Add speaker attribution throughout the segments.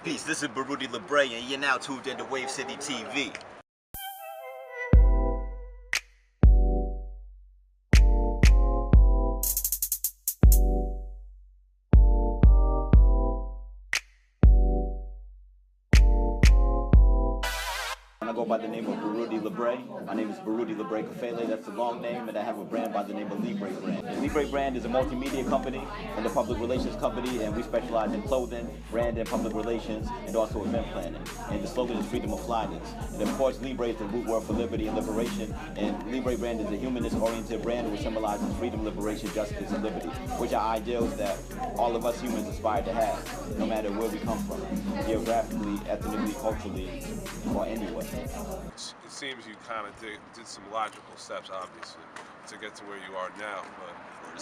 Speaker 1: Peace, this is Baruti Libre, and you're now tuned into Wave City TV. I go by the name of Baruti Libre. My name is Baruti Libre Kafele, that's the long name, and I have a brand by the name of Libre Brand. And Libre Brand is a multimedia company and a public relations company, and we specialize in clothing, brand and public relations, and also event planning. And the slogan is freedom of flyness. And of course, Libre is the root word for liberty and liberation, and Libre Brand is a humanist-oriented brand which symbolizes freedom, liberation, justice, and liberty, which are ideals that all of us humans aspire to have, no matter where we come from, geographically, ethnically, culturally, or anywhere.
Speaker 2: It seems you kind of did some logical steps, obviously, to get to where you are now.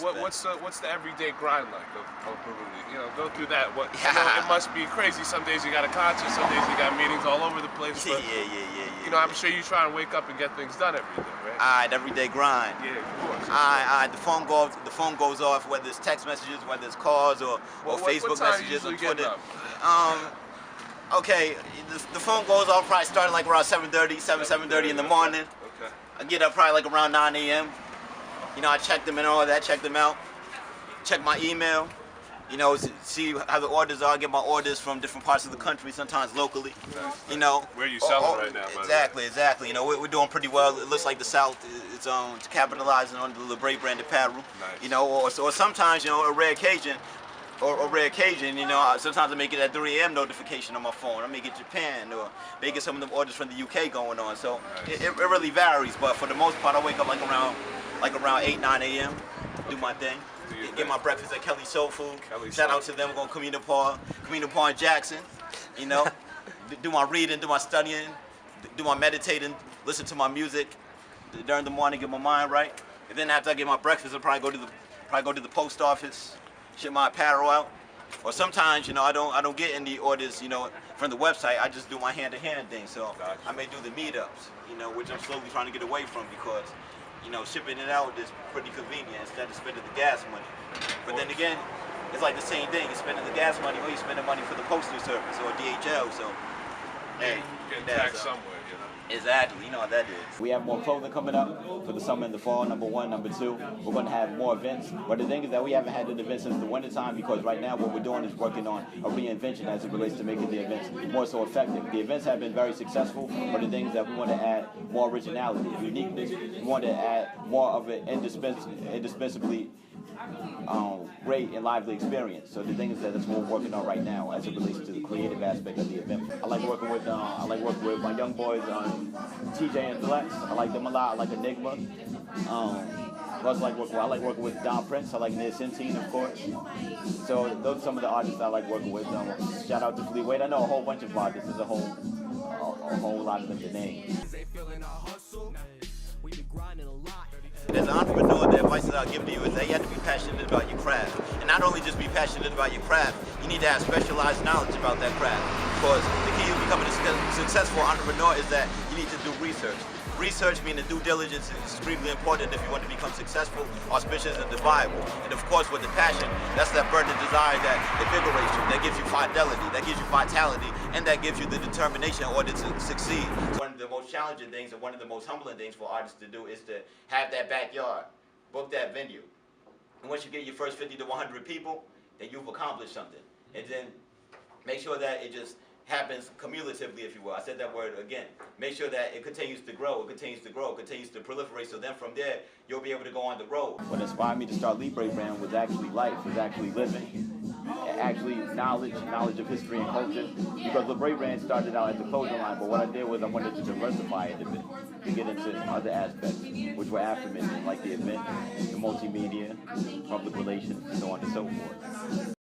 Speaker 2: But what's the everyday grind like of Baruti? You know, go through that. It must be crazy. Some days you got a concert, some days you got meetings all over the place. But,
Speaker 1: yeah.
Speaker 2: You know, I'm sure you try and wake up and get things done every day, right?
Speaker 1: Alright, everyday grind.
Speaker 2: Yeah, of course.
Speaker 1: Alright, the phone goes off, whether it's text messages, whether it's calls or Facebook messages or Twitter. Okay, the phone goes off probably starting like around 7:30 in the morning.
Speaker 2: Okay.
Speaker 1: I get up probably like around 9 a.m. You know, I check them and all that, check them out. Check my email, you know, see how the orders are, get my orders from different parts of the country, sometimes locally.
Speaker 2: Nice.
Speaker 1: You know.
Speaker 2: Where are you selling right now, by the way?
Speaker 1: Exactly. You know, we're doing pretty well. It looks like the South is capitalizing on the Libre brand apparel.
Speaker 2: Nice.
Speaker 1: You know, or sometimes, you know, a rare occasion, you know, sometimes I may get that 3 a.m. notification on my phone. I may get Japan, or may get some of them orders from the UK going on. So
Speaker 2: nice.
Speaker 1: it really varies, but for the most part, I wake up like around 8, 9 a.m. Do my thing. Get my breakfast at Kelly Soul Food. Shout out to them. We're going to Community Park in Jackson. You know, do my reading, do my studying, do my meditating, listen to my music during the morning, get my mind right. And then after I get my breakfast, I'll probably go to the post office, ship my apparel out. Or sometimes, you know, I don't get any orders, you know, from the website. I just do my hand-to-hand thing. So
Speaker 2: gotcha.
Speaker 1: I may do the meetups, you know, which I'm slowly trying to get away from because, you know, shipping it out is pretty convenient instead of spending the gas money. But then again, it's like the same thing. You're spending the gas money or you're spending money for the postal service or DHL. So, hey,
Speaker 2: get taxed somewhere, you know.
Speaker 1: Exactly, you know what that is. We have more clothing coming up for the summer and the fall, number one. Number two, we're going to have more events. But the thing is that we haven't had an event since the winter time because right now what we're doing is working on a reinvention as it relates to making the events more so effective. The events have been very successful, but the thing is that we want to add more originality, uniqueness. We want to add more of an indispensably great and lively experience. So the thing is that that's what we're working on right now as it relates to the creative aspect of the event. I like working with my young boys on TJ and Flex. I like them a lot. I like Enigma. I like working with Don Prince. I like Ned Centine, of course. So those are some of the artists I like working with. Shout out to Fleet Wade. I know a whole bunch of artists. There's a whole lot of them to name. As an entrepreneur, the advice that I'll give to you is that you have to be passionate about your craft. And not only just be passionate about your craft, you need to have specialized knowledge about that craft. Because the key to becoming a successful entrepreneur is that you need to do research. Research, meaning due diligence, is extremely important if you want to become successful, auspicious, and viable. And of course, with the passion, that's that burning desire that invigorates you, that gives you fidelity, that gives you vitality, and that gives you the determination in order to succeed. One of the most challenging things and one of the most humbling things for artists to do is to have that backyard, book that venue. And once you get your first 50 to 100 people, then you've accomplished something. And then make sure that it just happens cumulatively, if you will. I said that word again. Make sure that it continues to grow, it continues to proliferate, so then from there, you'll be able to go on the road. What inspired me to start Libre Brand was actually life, was actually living, actually knowledge of history and culture. Because Libre Brand started out as a clothing line, but what I did was I wanted to diversify it a bit, to get into other aspects, which were aforementioned, like the event, the multimedia, public relations, and so on and so forth.